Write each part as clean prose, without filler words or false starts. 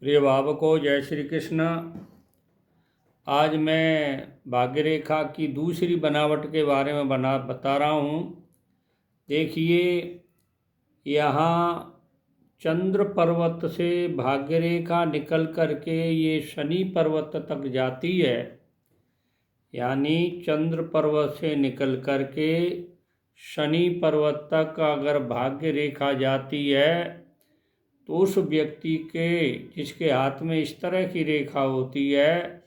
प्रिय भावकों, जय श्री कृष्ण। आज मैं भाग्य रेखा की दूसरी बनावट के बारे में बता रहा हूँ। देखिए, यहाँ चंद्र पर्वत से भाग्य रेखा निकल करके ये शनि पर्वत तक जाती है। यानी चंद्र पर्वत से निकल करके शनि पर्वत तक अगर भाग्य रेखा जाती है तो उस व्यक्ति के जिसके हाथ में इस तरह की रेखा होती है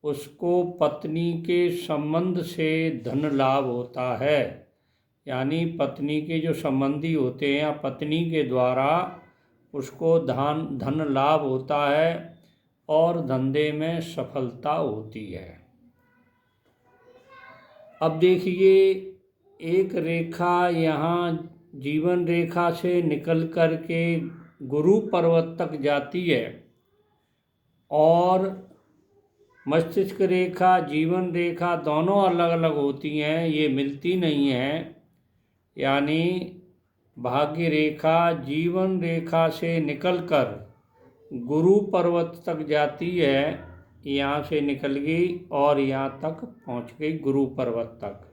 उसको पत्नी के संबंध से धन लाभ होता है। यानी पत्नी के जो संबंधी होते हैं या पत्नी के द्वारा उसको धन लाभ होता है और धंधे में सफलता होती है। अब देखिए, एक रेखा यहाँ जीवन रेखा से निकल कर के गुरु पर्वत तक जाती है और मस्तिष्क रेखा जीवन रेखा दोनों अलग अलग होती हैं, ये मिलती नहीं हैं। यानी भाग्य रेखा जीवन रेखा से निकलकर गुरु पर्वत तक जाती है। यहाँ से निकल गई और यहाँ तक पहुँच गई गुरु पर्वत तक।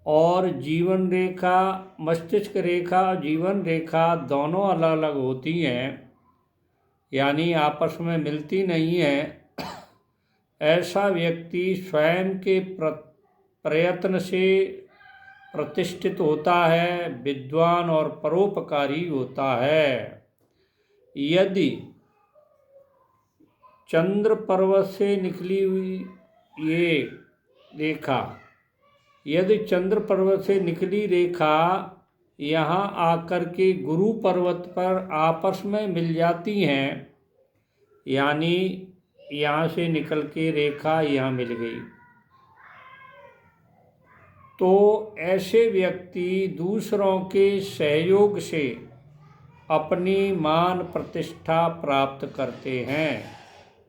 और जीवन रेखा मस्तिष्क रेखा जीवन रेखा दोनों अलग अलग होती हैं, यानी आपस में मिलती नहीं है। ऐसा व्यक्ति स्वयं के प्रयत्न से प्रतिष्ठित होता है, विद्वान और परोपकारी होता है। यदि चंद्र पर्वत से निकली हुई ये रेखा यदि चंद्र पर्वत से निकली रेखा यहाँ आकर के गुरु पर्वत पर आपस में मिल जाती हैं, यानी यहाँ से निकल के रेखा यहाँ मिल गई, तो ऐसे व्यक्ति दूसरों के सहयोग से अपनी मान प्रतिष्ठा प्राप्त करते हैं।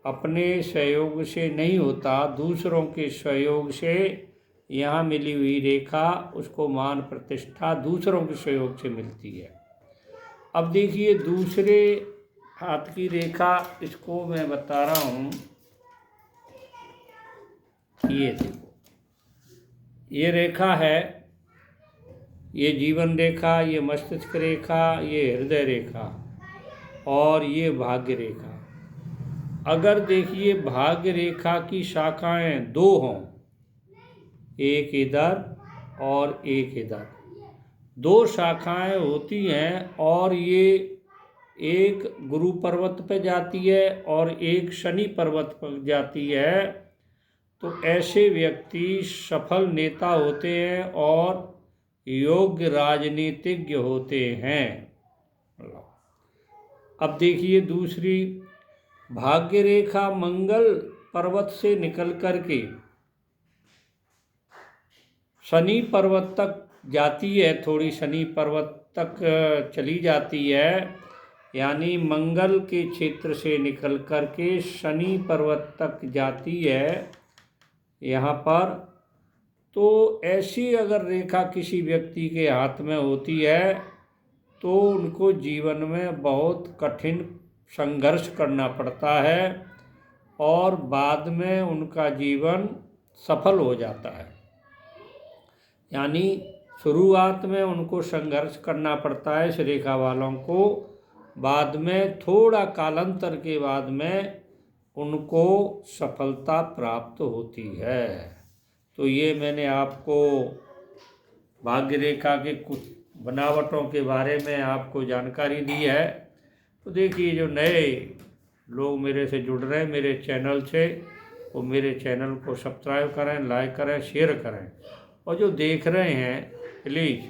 अपने सहयोग से नहीं होता, दूसरों के सहयोग से यहाँ मिली हुई रेखा उसको मान प्रतिष्ठा दूसरों के सहयोग से मिलती है। अब देखिए, दूसरे हाथ की रेखा इसको मैं बता रहा हूँ। ये देखो, ये रेखा है, ये जीवन रेखा, ये मस्तिष्क रेखा, ये हृदय रेखा और ये भाग्य रेखा। अगर देखिए भाग्य रेखा की शाखाएं दो हों, एक इधर और एक इधर, दो शाखाएं होती हैं और ये एक गुरु पर्वत पर जाती है और एक शनि पर्वत पर जाती है, तो ऐसे व्यक्ति सफल नेता होते हैं और योग्य राजनीतिज्ञ होते हैं। अब देखिए दूसरी भाग्य रेखा मंगल पर्वत से निकल करके शनि पर्वत तक जाती है, थोड़ी शनि पर्वत तक चली जाती है। यानी मंगल के क्षेत्र से निकल कर के शनि पर्वत तक जाती है यहाँ पर। तो ऐसी अगर रेखा किसी व्यक्ति के हाथ में होती है तो उनको जीवन में बहुत कठिन संघर्ष करना पड़ता है और बाद में उनका जीवन सफल हो जाता है। यानी शुरुआत में उनको संघर्ष करना पड़ता है इस रेखा वालों को, बाद में थोड़ा कालांतर के बाद में उनको सफलता प्राप्त होती है। तो ये मैंने आपको भाग्य रेखा के कुछ बनावटों के बारे में आपको जानकारी दी है। तो देखिए, जो नए लोग मेरे से जुड़ रहे हैं मेरे चैनल से, वो मेरे चैनल को सब्सक्राइब करें, लाइक करें, शेयर करें, और जो देख रहे हैं प्लीज़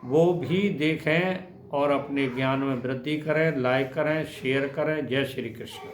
वो भी देखें और अपने ज्ञान में वृद्धि करें, लाइक करें, शेयर करें। जय श्री कृष्ण।